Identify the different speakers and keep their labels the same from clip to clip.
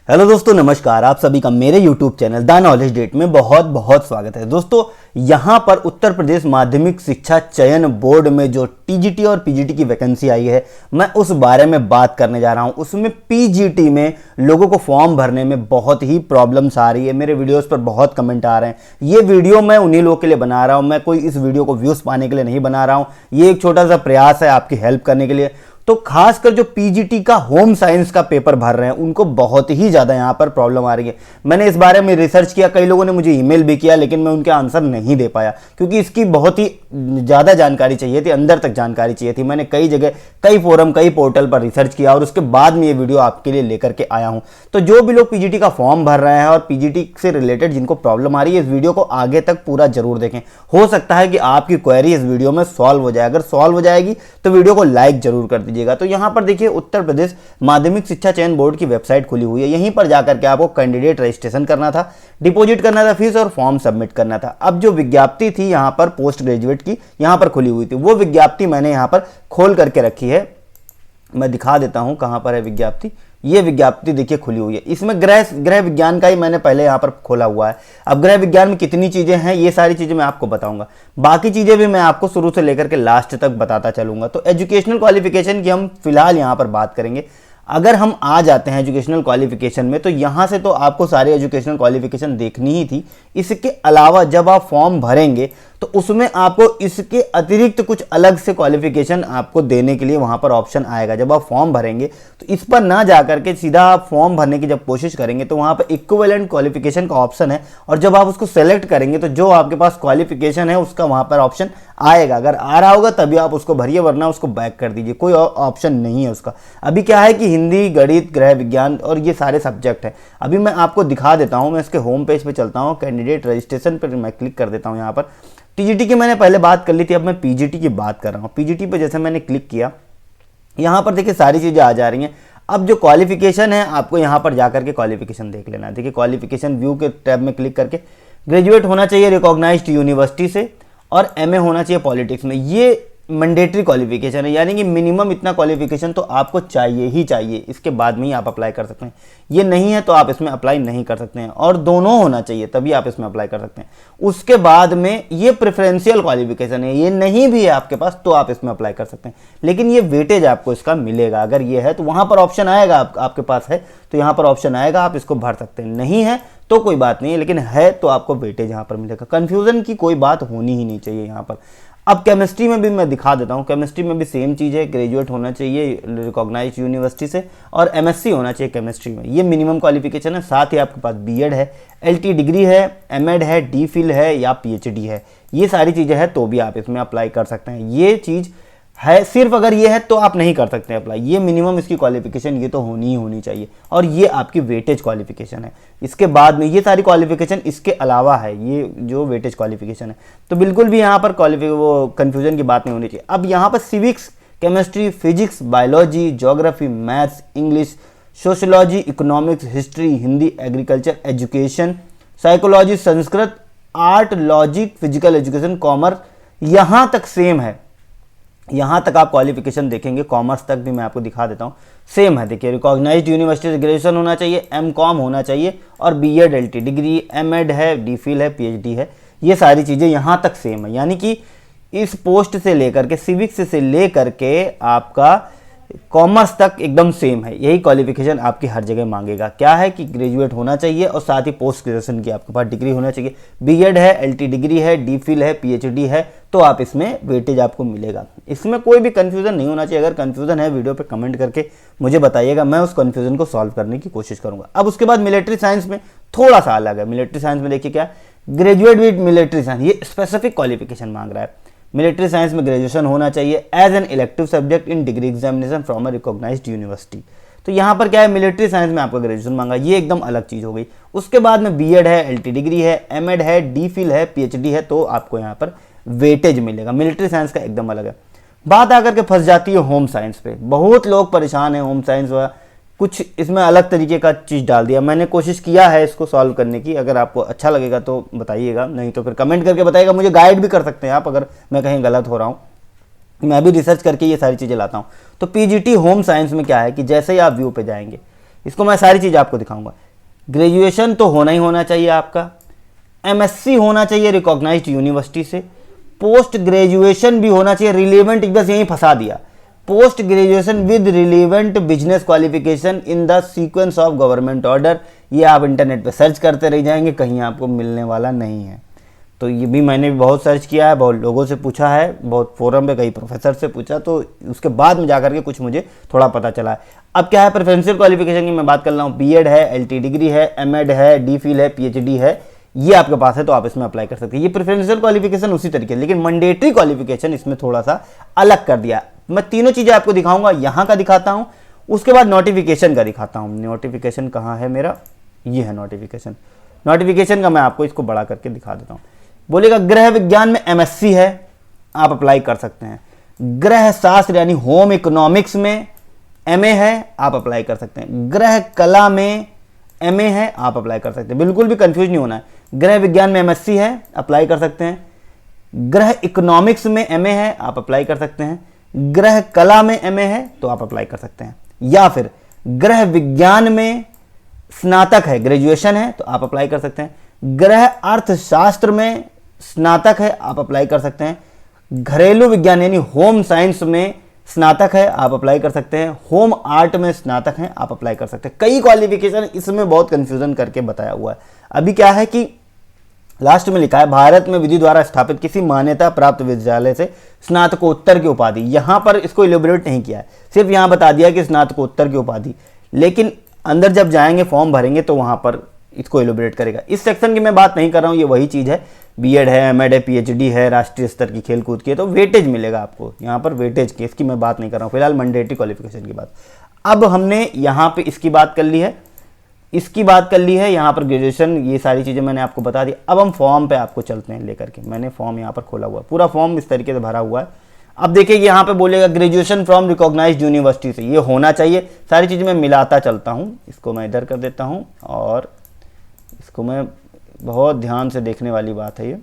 Speaker 1: Hello दोस्तों, नमस्कार। आप सभी का मेरे YouTube channel the knowledge date में बहुत बहुत स्वागत है। दोस्तों, यहाँ पर उत्तर प्रदेश माध्यमिक शिक्षा चयन बोर्ड में जो टीजीटी और पीजीटी की वैकेंसी आई है, मैं उस बारे में बात करने जा रहा हूँ। उसमें पीजीटी में लोगों को फॉर्म भरने में बहुत ही प्रॉब्लम्स आ रही है। मेरे वीडियोस पर बहुत कमेंट आ रहे हैं। ये वीडियो मैं उन्हीं लोगों के लिए बना रहा हूँ। मैं कोई इस वीडियो को व्यूज़ पाने के लिए नहीं बना रहा हूँ। ये एक छोटा सा प्रयास है आपकी हेल्प करने के लिए। तो खासकर जो पीजीटी का होम साइंस का पेपर भर रहे हैं उनको बहुत ही ज़्यादा यहाँ पर प्रॉब्लम आ रही है। मैंने इस बारे में रिसर्च किया, कई लोगों ने मुझे ईमेल भी किया, लेकिन मैं उनके आंसर नहीं दे पाया क्योंकि इसकी बहुत ही ज़्यादा जानकारी चाहिए थी, अंदर तक जानकारी चाहिए थी। मैंने कई जगह, कई फोरम, कई पोर्टल पर रिसर्च किया और उसके बाद में ये वीडियो आपके लिए लेकर के आया हूँ। तो जो भी लोग पीजीटी का फॉर्म भर रहे हैं और पीजीटी से रिलेटेड जिनको प्रॉब्लम आ रही है, इस वीडियो को आगे तक पूरा जरूर देखें। हो सकता है कि आपकी क्वेरी इस वीडियो में सॉल्व हो जाए। अगर सॉल्व हो जाएगी तो वीडियो को लाइक जरूर कर दीजिएगा। तो यहाँ पर देखिए, उत्तर प्रदेश माध्यमिक शिक्षा चयन बोर्ड की वेबसाइट खुली हुई है। यहीं पर जाकर के आपको कैंडिडेट रजिस्ट्रेशन करना था, डिपॉजिट करना था फीस और फॉर्म सबमिट करना था। अब जो विज्ञप्ति थी यहाँ पर पोस्ट ग्रेजुएट की, यहाँ पर खुली हुई थी, वो विज्ञप्ति मैंने यहाँ पर खोल करके रखी है। मैं दिखा देता हूँ कहाँ पर है विज्ञप्ति। ये विज्ञप्ति देखिए खुली हुई है। इसमें गृह विज्ञान का ही मैंने पहले यहाँ पर खोला हुआ है। अब गृह विज्ञान में कितनी चीज़ें हैं, ये सारी चीज़ें मैं आपको बताऊंगा। बाकी चीज़ें भी मैं आपको शुरू से लेकर के लास्ट तक बताता चलूंगा। तो एजुकेशनल क्वालिफिकेशन की हम फिलहाल यहाँ पर बात करेंगे। अगर हम आ जाते हैं एजुकेशनल क्वालिफिकेशन में, तो यहाँ से तो आपको सारी एजुकेशनल क्वालिफिकेशन देखनी ही थी। इसके अलावा जब आप फॉर्म भरेंगे तो उसमें आपको इसके अतिरिक्त कुछ अलग से क्वालिफिकेशन आपको देने के लिए वहाँ पर ऑप्शन आएगा। जब आप फॉर्म भरेंगे तो इस पर ना जा करके सीधा आप फॉर्म भरने की जब कोशिश करेंगे तो वहाँ पर इक्विवेलेंट क्वालिफिकेशन का ऑप्शन है, और जब आप उसको सेलेक्ट करेंगे तो जो आपके पास क्वालिफिकेशन है उसका वहाँ पर ऑप्शन आएगा। अगर आ रहा होगा तभी आप उसको भरिए, वरना उसको बैक कर दीजिए। कोई ऑप्शन नहीं है उसका। अभी क्या है कि हिंदी, गणित, गृह विज्ञान और ये सारे सब्जेक्ट हैं। अभी मैं आपको दिखा देता हूँ। मैं इसके होम पेज पे चलता हूँ, कैंडिडेट रजिस्ट्रेशन पर मैं क्लिक कर देता हूँ। यहाँ पर टीजीटी की मैंने पहले बात कर ली थी, अब मैं पीजीटी की बात कर रहा हूँ। पीजीटी पे जैसे मैंने क्लिक किया, यहाँ पर देखिए सारी चीज़ें आ जा रही हैं। अब जो क्वालिफिकेशन है, आपको यहाँ पर जाकर के क्वालिफिकेशन देख लेना है। देखिए क्वालिफिकेशन व्यू के टैब में क्लिक करके ग्रेजुएट होना चाहिए रिकॉग्नाइज्ड यूनिवर्सिटी से और एमए होना चाहिए पॉलिटिक्स में। ये मैंडेटरी क्वालिफिकेशन है, यानी कि मिनिमम इतना क्वालिफिकेशन तो आपको चाहिए ही चाहिए। इसके बाद में ही आप अप्लाई कर सकते हैं। ये नहीं है तो आप इसमें अप्लाई नहीं कर सकते हैं, और दोनों होना चाहिए तभी आप इसमें अप्लाई कर सकते हैं। उसके बाद में ये प्रेफरेंशियल क्वालिफिकेशन है, ये नहीं भी है आपके पास तो आप इसमें अप्लाई कर सकते हैं, लेकिन ये वेटेज आपको इसका मिलेगा। अगर ये है तो वहाँ पर ऑप्शन आएगा, आपके पास है तो यहाँ पर ऑप्शन आएगा, आप इसको भर सकते हैं। नहीं है तो कोई बात नहीं है, लेकिन है तो आपको वेटेज यहाँ पर मिलेगा। कन्फ्यूजन की कोई बात होनी ही नहीं चाहिए यहाँ पर। अब केमिस्ट्री में भी मैं दिखा देता हूँ। केमिस्ट्री में भी सेम चीज़ है, ग्रेजुएट होना चाहिए रिकॉग्नाइज्ड यूनिवर्सिटी से और एमएससी होना चाहिए केमिस्ट्री में। ये मिनिमम क्वालिफिकेशन है। साथ ही आपके पास बीएड है, एलटी डिग्री है, एमएड है, डीफिल है या पीएचडी है। ये सारी चीज़ें हैं तो भी आप इसमें अप्लाई कर सकते हैं। ये चीज़ है, सिर्फ अगर ये है तो आप नहीं कर सकते अप्लाई। ये मिनिमम इसकी क्वालिफिकेशन ये तो होनी ही होनी चाहिए, और ये आपकी वेटेज क्वालिफिकेशन है। इसके बाद में ये सारी क्वालिफिकेशन इसके अलावा है, ये जो वेटेज क्वालिफिकेशन है। तो बिल्कुल भी यहाँ पर वो कन्फ्यूजन की बात नहीं होनी चाहिए। अब यहाँ पर civics, chemistry, physics, biology, geography, maths, English, sociology, economics, history, Hindi, agriculture, education, psychology, Sanskrit, art, logic, physical education, commerce, यहाँ तक सेम है। यहाँ तक आप क्वालिफिकेशन देखेंगे, कॉमर्स तक भी मैं आपको दिखा देता हूँ, सेम है। देखिए रिकॉग्नाइज्ड यूनिवर्सिटी से ग्रेजुएशन होना चाहिए, एमकॉम होना चाहिए और बीएड, एलटी डिग्री, एमएड है, डीफिल है, पीएचडी है। ये सारी चीज़ें यहाँ तक सेम है। यानी कि इस पोस्ट से लेकर के, सिविक्स से लेकर के आपका कॉमर्स तक एकदम सेम है। यही क्वालिफिकेशन आपकी हर जगह मांगेगा। क्या है कि ग्रेजुएट होना चाहिए और साथ ही पोस्ट ग्रेजुएशन की आपके पास डिग्री होना चाहिए। बीएड है, एलटी डिग्री है, डीफिल है, पीएचडी है, तो आप इसमें वेटेज आपको मिलेगा। इसमें कोई भी कंफ्यूजन नहीं होना चाहिए। अगर कंफ्यूजन है वीडियो पे कमेंट करके मुझे बताइएगा, मैं उस कंफ्यूजन को सॉल्व करने की कोशिश करूंगा। अब उसके बाद मिलिट्री साइंस में थोड़ा सा अलग है। मिलिट्री साइंस में देखिए क्या, ग्रेजुएट विद मिलिट्री साइंस, ये स्पेसिफिक क्वालिफिकेशन मांग रहा है। मिलिट्री साइंस में ग्रेजुएशन होना चाहिए as an elective subject in degree examination from a recognised university. तो यहाँ पर क्या है, मिलिट्री साइंस में आपका ग्रेजुएशन मांगा, ये एकदम अलग चीज़ हो गई। उसके बाद में बीएड है, एलटी डिग्री है, एमएड है, डीफिल है, पीएचडी है, तो आपको यहाँ पर वेटेज मिलेगा। मिलिट्री साइंस का एकदम अलग है। बात आकर के फंस जाती है होम साइंस पे। बहुत लोग परेशान हैं होम साइंस व कुछ इसमें अलग तरीके का चीज़ डाल दिया। मैंने कोशिश किया है इसको सॉल्व करने की। अगर आपको अच्छा लगेगा तो बताइएगा, नहीं तो फिर कमेंट करके बताइएगा। मुझे गाइड भी कर सकते हैं आप अगर मैं कहीं गलत हो रहा हूँ। मैं भी रिसर्च करके ये सारी चीज़ें लाता हूँ। तो पीजीटी होम साइंस में क्या है कि जैसे ही आप व्यू पे जाएंगे, इसको मैं सारी चीज़ आपको दिखाऊंगा। ग्रेजुएशन तो होना ही होना चाहिए आपका, एमएससी होना चाहिए रिकॉग्नाइज्ड यूनिवर्सिटी से, पोस्ट ग्रेजुएशन भी होना चाहिए रिलेवेंट, बस यहीं फंसा दिया, post graduation with relevant business qualification in the sequence of government order. ये आप इंटरनेट पे सर्च करते रह जाएंगे, कहीं आपको मिलने वाला नहीं है। तो ये भी मैंने भी बहुत सर्च किया है, बहुत लोगों से पूछा है, बहुत फोरम पे कई प्रोफेसर से पूछा, तो उसके बाद में जाकर के कुछ मुझे थोड़ा पता चला है। अब क्या है, प्रेफरेंशियल क्वालिफिकेशन की मैं बात कर रहा हूँ, बीएड है, एलटी डिग्री है, एमएड है, डीफिल है, पीएचडी है, ये आपके पास है तो आप इसमें अप्लाई कर सकते हैं। ये प्रेफरेंशियल क्वालिफिकेशन उसी तरीके, लेकिन मैंडेटरी क्वालिफिकेशन इसमें थोड़ा सा अलग कर दिया। मैं तीनों चीजें आपको दिखाऊंगा, यहाँ का दिखाता हूँ, उसके बाद नोटिफिकेशन का दिखाता हूँ। नोटिफिकेशन कहाँ है मेरा, ये है नोटिफिकेशन। नोटिफिकेशन का मैं आपको इसको बड़ा करके दिखा देता हूँ। बोलेगा गृह विज्ञान में एमएससी है, आप अप्लाई कर सकते हैं। गृह शास्त्र यानी होम इकोनॉमिक्स में एमए है, आप अप्लाई कर सकते हैं। गृह कला में एमए है, आप अप्लाई कर सकते हैं, बिल्कुल भी कंफ्यूज नहीं होना है। गृह विज्ञान में एमएससी है, अप्लाई कर सकते हैं। गृह इकोनॉमिक्स में एमए है, आप अप्लाई कर सकते हैं। गृह कला में एमए है तो आप अप्लाई कर सकते हैं। या फिर गृह विज्ञान में स्नातक है, ग्रेजुएशन है, तो आप अप्लाई कर सकते हैं। गृह अर्थशास्त्र में स्नातक है, आप अप्लाई कर सकते हैं। घरेलू विज्ञान यानी होम साइंस में स्नातक है, आप अप्लाई कर सकते हैं। होम आर्ट में स्नातक है, आप अप्लाई कर सकते हैं। कई क्वालिफिकेशन इसमें बहुत कंफ्यूजन करके बताया हुआ है। अभी क्या है कि लास्ट में लिखा है भारत में विधि द्वारा स्थापित किसी मान्यता प्राप्त विद्यालय से स्नातकोत्तर की उपाधि। यहां पर इसको इलेबोरेट नहीं किया है, सिर्फ यहां बता दिया कि स्नातकोत्तर की उपाधि, लेकिन अंदर जब जाएंगे फॉर्म भरेंगे तो वहां पर इसको इलेबोरेट करेगा। इस सेक्शन की मैं बात नहीं कर रहा हूं, ये वही चीज है, बीएड है, एमएड है, पीएचडी है, राष्ट्रीय स्तर की खेल कूद की है, तो वेटेज मिलेगा आपको यहाँ पर, वेटेज की, इसकी मैं बात नहीं कर रहा हूँ फिलहाल, मैंडेटरी क्वालिफिकेशन की बात। अब हमने यहाँ पे इसकी बात कर ली है, इसकी बात कर ली है, यहाँ पर ग्रेजुएशन, ये सारी चीज़ें मैंने आपको बता दी। अब हम फॉर्म पे आपको चलते हैं लेकर के। मैंने फॉर्म यहाँ पर खोला हुआ है, पूरा फॉर्म इस तरीके से भरा हुआ है। अब देखिए यहाँ पे बोलेगा ग्रेजुएशन फ्रॉम रिकॉग्नाइज्ड यूनिवर्सिटी से, ये होना चाहिए। सारी चीज़ें मैं मिलाता चलता हूँ, इसको मैं इधर कर देता हूँ और इसको मैं, बहुत ध्यान से देखने वाली बात है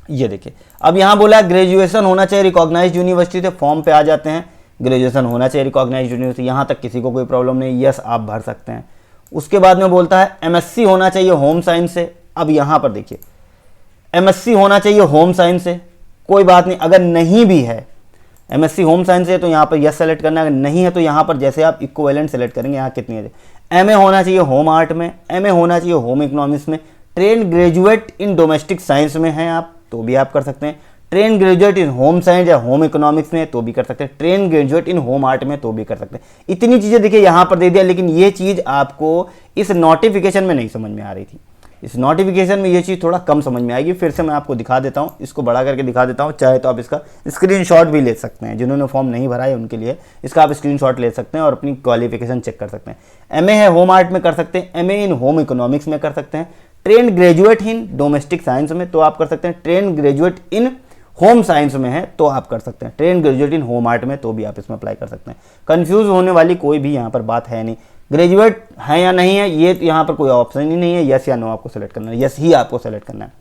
Speaker 1: ये देखिए। अब यहाँ बोला ग्रेजुएशन होना चाहिए रिकॉग्नाइज्ड यूनिवर्सिटी से, फॉर्म पे आ जाते हैं, ग्रेजुएशन होना चाहिए रिकॉग्नाइज्ड यूनिवर्सिटी, यहाँ तक किसी को कोई प्रॉब्लम नहीं, यस आप भर सकते हैं। उसके बाद में बोलता है एमएससी होना चाहिए होम साइंस से। अब यहाँ पर देखिए एमएससी होना चाहिए होम साइंस से, कोई बात नहीं, अगर नहीं भी है एमएससी होम साइंस है तो यहाँ पर यस सेलेक्ट करना है, अगर नहीं है तो यहाँ पर जैसे आप इक्विवेलेंट सेलेक्ट करेंगे, यहाँ कितनी है। एमए होना चाहिए होम आर्ट में, एमए होना चाहिए होम इकोनॉमिक्स में, train graduate in domestic science में हैं आप तो भी आप कर सकते हैं, train graduate in home science या होम इकोनॉमिक्स में तो भी कर सकते हैं, train graduate in home art में तो भी कर सकते हैं। इतनी चीज़ें देखिए यहाँ पर दे दिया, लेकिन ये चीज़ आपको इस नोटिफिकेशन में नहीं समझ में आ रही थी। इस नोटिफिकेशन में ये चीज़ थोड़ा कम समझ में आएगी। फिर से मैं आपको दिखा देता हूँ, इसको बड़ा करके दिखा देता हूँ, चाहे तो आप इसका स्क्रीनशॉट भी ले सकते हैं। जिन्होंने फॉर्म नहीं भरा है उनके लिए इसका आप स्क्रीनशॉट ले सकते हैं और अपनी क्वालिफिकेशन चेक कर सकते हैं। एमए है होम आर्ट में कर सकते हैं, एमए इन होम इकोनॉमिक्स में कर सकते हैं, train graduate in domestic science में तो आप कर सकते हैं, train graduate in home science में है तो आप कर सकते हैं, train graduate in home art में तो भी आप इसमें अप्लाई कर सकते हैं। कंफ्यूज होने वाली कोई भी यहाँ पर बात है नहीं। ग्रेजुएट है या नहीं है ये यहाँ पर कोई ऑप्शन ही नहीं है, यस या नो आपको सेलेक्ट करना है, यस ही आपको सेलेक्ट करना है।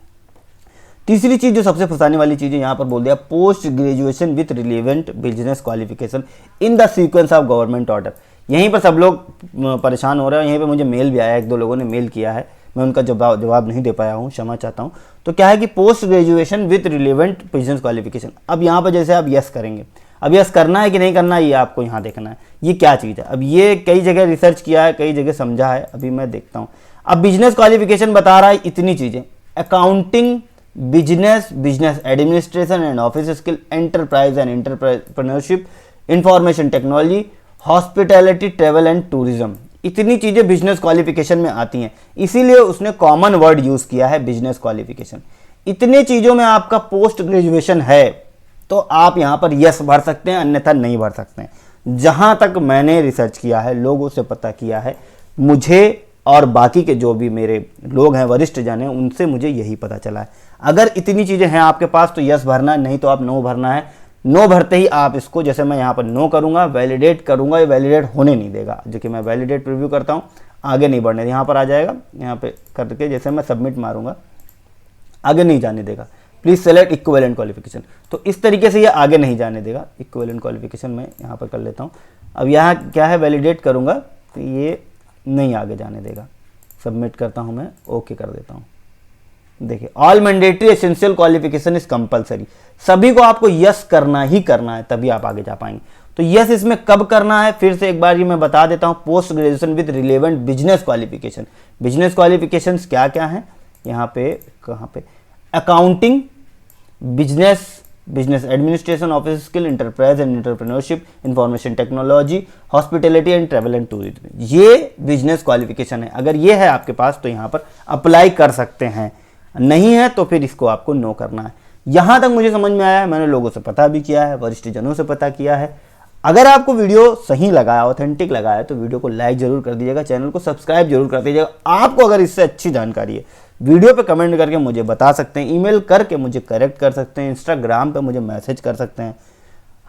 Speaker 1: तीसरी चीज जो सबसे फंसाने वाली चीज है, यहाँ पर बोल दिया post graduation with relevant business qualification in the sequence of government order. यहीं पर सब लोग परेशान हो रहे हैं। यहीं पे मुझे मेल भी आया, एक दो लोगों ने मेल किया है, मैं उनका जवाब नहीं दे पाया हूँ, क्षमा चाहता हूँ। तो क्या है कि post graduation with relevant business qualification, अब यहाँ पर जैसे आप यस करेंगे, अब यस करना है कि नहीं करना है ये आपको यहाँ देखना है, ये क्या चीज़ है। अब ये कई जगह रिसर्च किया है, कई जगह समझा है, अभी मैं देखता हूँ। अब बिजनेस क्वालिफिकेशन बता रहा है इतनी चीज़ें, accounting, business, business administration and office skill, enterprise and entrepreneurship, information technology, hospitality, travel and tourism, इतनी चीज़ें बिजनेस क्वालिफिकेशन में आती हैं। इसीलिए उसने कॉमन वर्ड यूज़ किया है बिजनेस क्वालिफिकेशन। इतने चीज़ों में आपका पोस्ट ग्रेजुएशन है तो आप यहाँ पर यस भर सकते हैं, अन्यथा नहीं भर सकते हैं। जहाँ तक मैंने रिसर्च किया है, लोगों से पता किया है, मुझे और बाकी के जो भी मेरे लोग हैं, वरिष्ठ जन हैं, उनसे मुझे यही पता चला है। अगर इतनी चीज़ें हैं आपके पास तो यस भरना है, नहीं तो आप नो भरना है। नो भरते ही आप इसको, जैसे मैं यहाँ पर नो करूँगा, वैलिडेट करूँगा, ये वैलिडेट होने नहीं देगा। जो कि मैं वैलिडेट प्रीव्यू करता हूँ, आगे नहीं बढ़ने, यहाँ पर आ जाएगा, यहाँ पे करके जैसे मैं सबमिट मारूँगा, आगे नहीं जाने देगा। Please select equivalent qualification. तो इस तरीके से ये आगे नहीं जाने देगा। इक्विवेलेंट क्वालिफिकेशन मैं यहाँ पर कर लेता हूँ। अब यहाँ क्या है, वैलिडेट करूँगा तो ये नहीं आगे जाने देगा। सबमिट करता हूँ मैं, ओके कर देता हूँ। देखिए all mandatory essential qualification is compulsory, सभी को आपको यस करना ही करना है, तभी आप आगे जा पाएंगे। तो यस इसमें कब करना है, फिर से एक बार ये मैं बता देता हूँ। Post graduation with relevant business qualification. Business qualification क्या क्या है यहाँ पे, कहाँ पे, accounting, business administration, office skill, enterprise and entrepreneurship, information technology, hospitality and travel and tourism, ये बिजनेस क्वालिफिकेशन है। अगर ये है आपके पास तो यहाँ पर अप्लाई कर सकते हैं, नहीं है तो फिर इसको आपको नो करना है। यहां तक मुझे समझ में आया है, मैंने लोगों से पता भी किया है, वरिष्ठ जनों से पता किया है। अगर आपको वीडियो सही लगा है, ऑथेंटिक लगा है, तो वीडियो को लाइक जरूर कर दीजिएगा, चैनल को सब्सक्राइब जरूर कर दीजिएगा। आपको अगर इससे अच्छी जानकारी है, वीडियो पे कमेंट करके मुझे बता सकते हैं, ईमेल करके मुझे करेक्ट कर सकते हैं, इंस्टाग्राम पे मुझे मैसेज कर सकते हैं।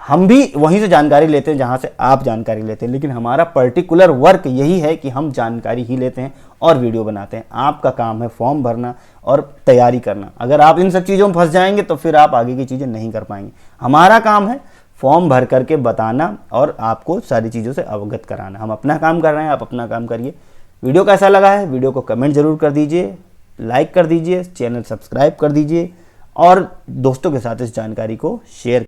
Speaker 1: हम भी वहीं से जानकारी लेते हैं जहां से आप जानकारी लेते हैं, लेकिन हमारा पर्टिकुलर वर्क यही है कि हम जानकारी ही लेते हैं और वीडियो बनाते हैं। आपका काम है फॉर्म भरना और तैयारी करना। अगर आप इन सब चीज़ों में फंस जाएंगे तो फिर आप आगे की चीज़ें नहीं कर पाएंगे। हमारा काम है फॉर्म भर करके बताना और आपको सारी चीज़ों से अवगत कराना। हम अपना काम कर रहे हैं, आप अपना काम करिए। वीडियो कैसा लगा है, वीडियो को कमेंट जरूर कर दीजिए, लाइक कर दीजिए, चैनल सब्सक्राइब कर दीजिए और दोस्तों के साथ इस जानकारी को शेयर